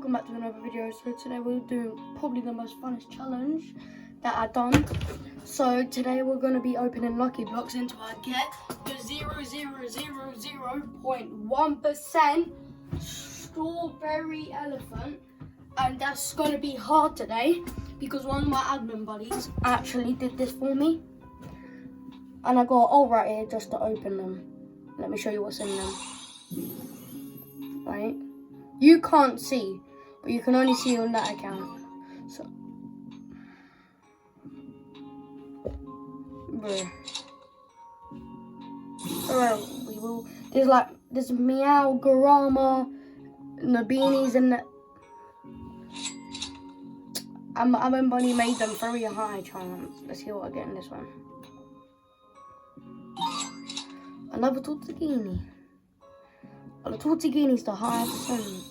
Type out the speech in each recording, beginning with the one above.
welcome back to another video. So today we're doing probably the most funnest challenge that I've done. So today we're going to be opening Lucky Blocks until I get the 0.1% strawberry elephant. And that's going to be hard today because one of my admin buddies actually did this for me. And I got all right here just to open them. Let me show you what's in them. Right? You can't see, but you can only see on that account. So, we will. There's Meow, Garama, Nabinis, and the. Admin Bunny made them very high chance. Let's see what I get in this one. Another Tortughini. Well, the Tortughini's the highest percent.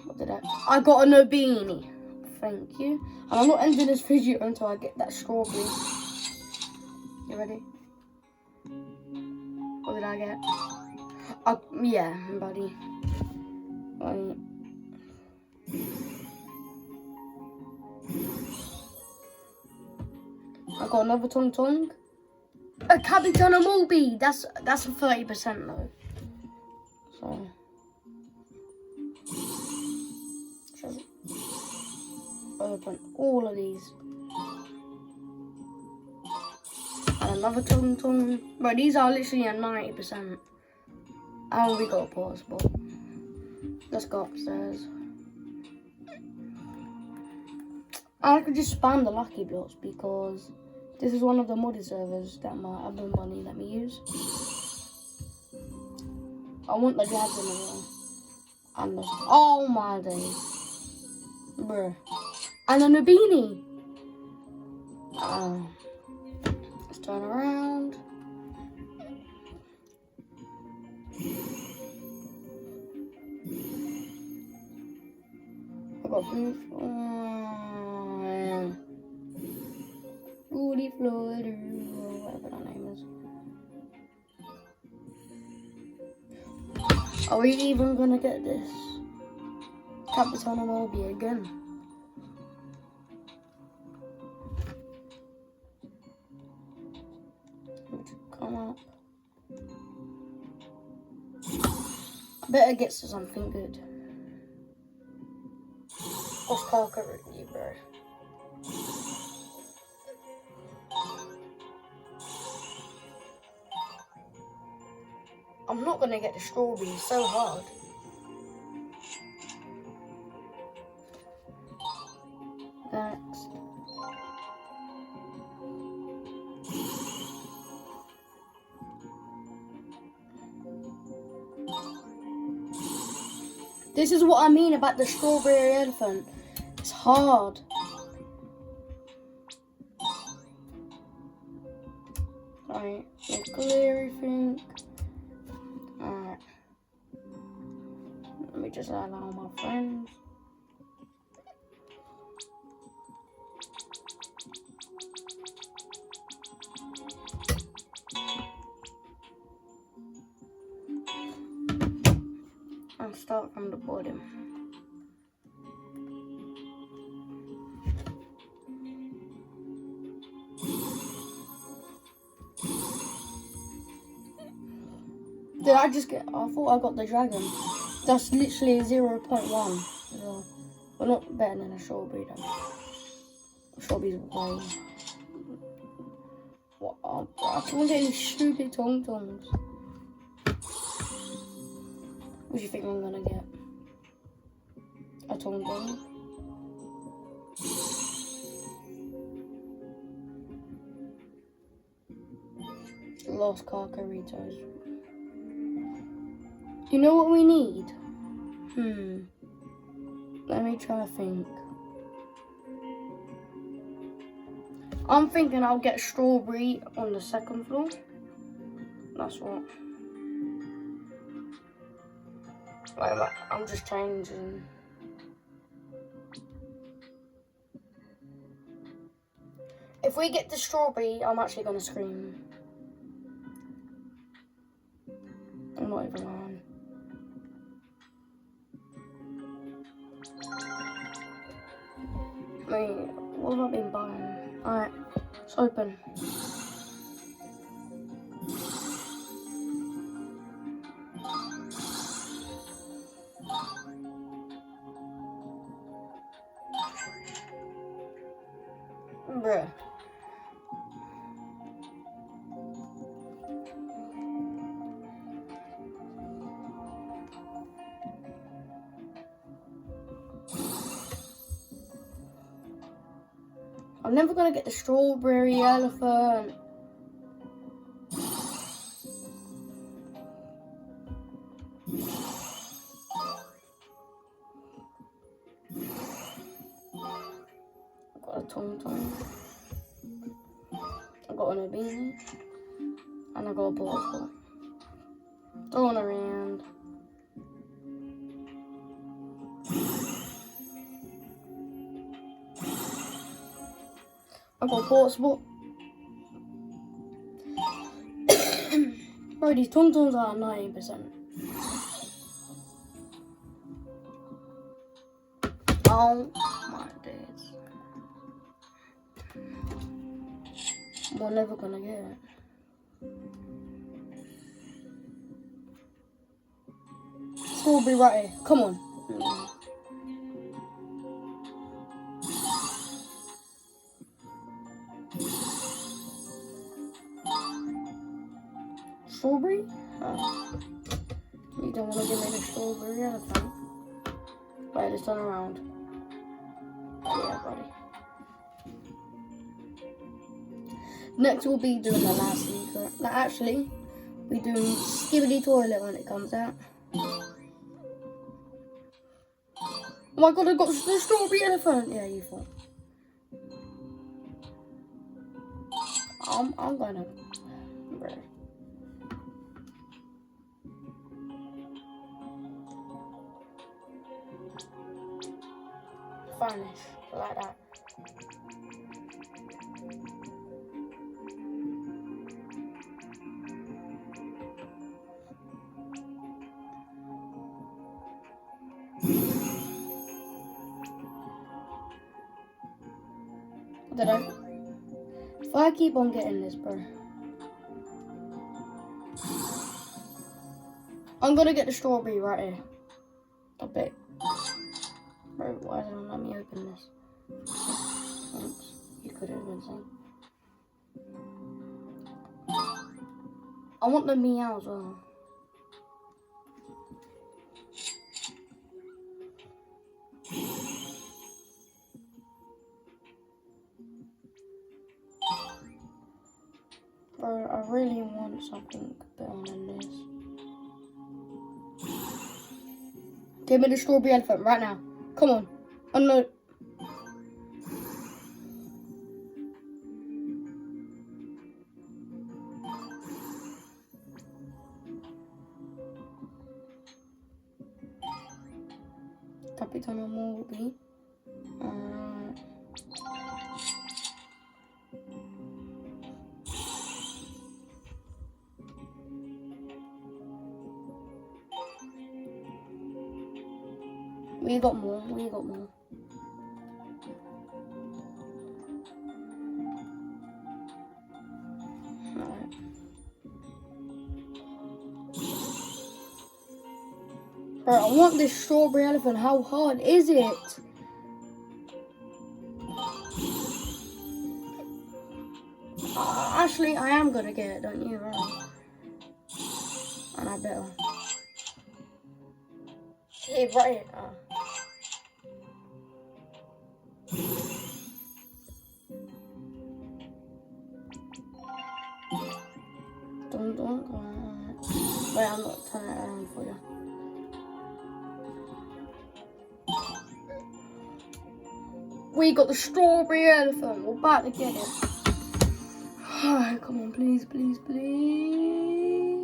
What did I got a Nabini. Thank you. And I'm not ending this video until I get that strawberry. You ready? What did I get? Yeah, buddy. Wait. I got another Tong Tong. A Capitana Mulby. That's a 30% though. So open all of these. And another Tong Tong. But these are literally at 90%. And we got a pause, but let's go upstairs. I could just spam the Lucky Blocks because this is one of the modded servers that my admin bunny let me use. I want the dragon as well. And the, oh my days. Bruh. And a Nabini. Let's turn around. I got food. Rudy Floyd, or whatever that name is. Are we even gonna get this? Capitana Mulby again. Come up. I better get to something good. Oscar Carrigi, bro. I'm not gonna get the strawberry, it's so hard. Next. This is what I mean about the strawberry elephant. It's hard. Alright, clear everything. Alright. Let me just allow my friends. I'll start from the bottom. Did I just get? I thought I got the dragon. That's literally 0.1. So, but not better than a strawberry though. Strawberry's way. What? I can't get any stupid Tong Tongs. What do you think I'm gonna get? A Tong Tong? Lost Carcaritos. You know what we need? Let me try to think. I'm thinking I'll get strawberry on the second floor. That's what. Wait, I'm just changing. If we get the strawberry, I'm actually gonna scream. I'm not even lying. What have I been buying? Alright, it's open. Bruh. I'm never gonna get the strawberry elephant. I've got a Tom Tom. I got an beanie. And I got a bottle. Throwing around. I got a portable. Bro, these Tom Toms are 90%. Oh my days. We're never gonna get it. Strawberry right here. Come on. Strawberry? Oh. You don't want to give me the strawberry elephant. Wait, let's turn around. Oh, yeah, buddy. Next, we'll be doing the last secret. Like, actually, we're doing Skibidi Toilet when it comes out. Oh my god, I got the strawberry elephant! Yeah, you thought. I'm gonna. Bro. Vanish like that. Did I? If I keep on getting this, bro, I'm gonna get the strawberry right here. I bet. Bro, why don't let me open this? Thanks. You could have been saying. I want the meow as well. Bro, I really want something better than this. Give me the strawberry elephant right now. Come on. Oh no. Capitano Moby. We got more. Alright. Bro, I want this strawberry elephant. How hard is it? Actually, I am gonna get it, don't you? Right? And I better. Here, right here. Don't. Wait, I'm not turning it around for you. We got the strawberry elephant. We're about to get it. Alright, come on, please.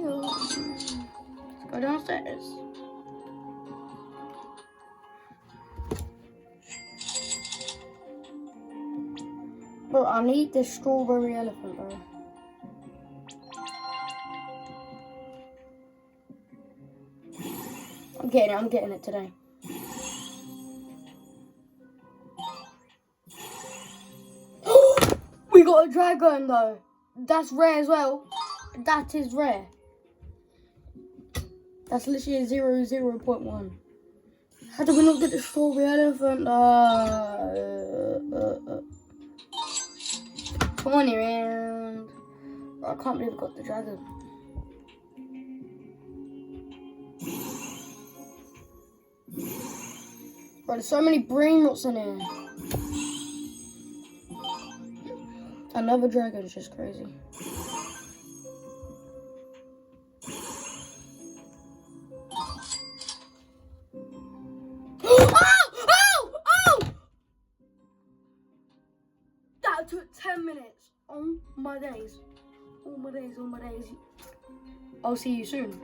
Oh, let's go downstairs. Bro, I need this strawberry elephant, bro. I'm getting it today. We got a dragon though. That's rare as well. That is rare. That's literally a 0.1. How did we not get the strawberry elephant? Come on, around. I can't believe I got the dragon. Bro, there's so many brain rots in here. Another dragon is just crazy. That took 10 minutes. Oh my days. Oh my days, oh my days. I'll see you soon.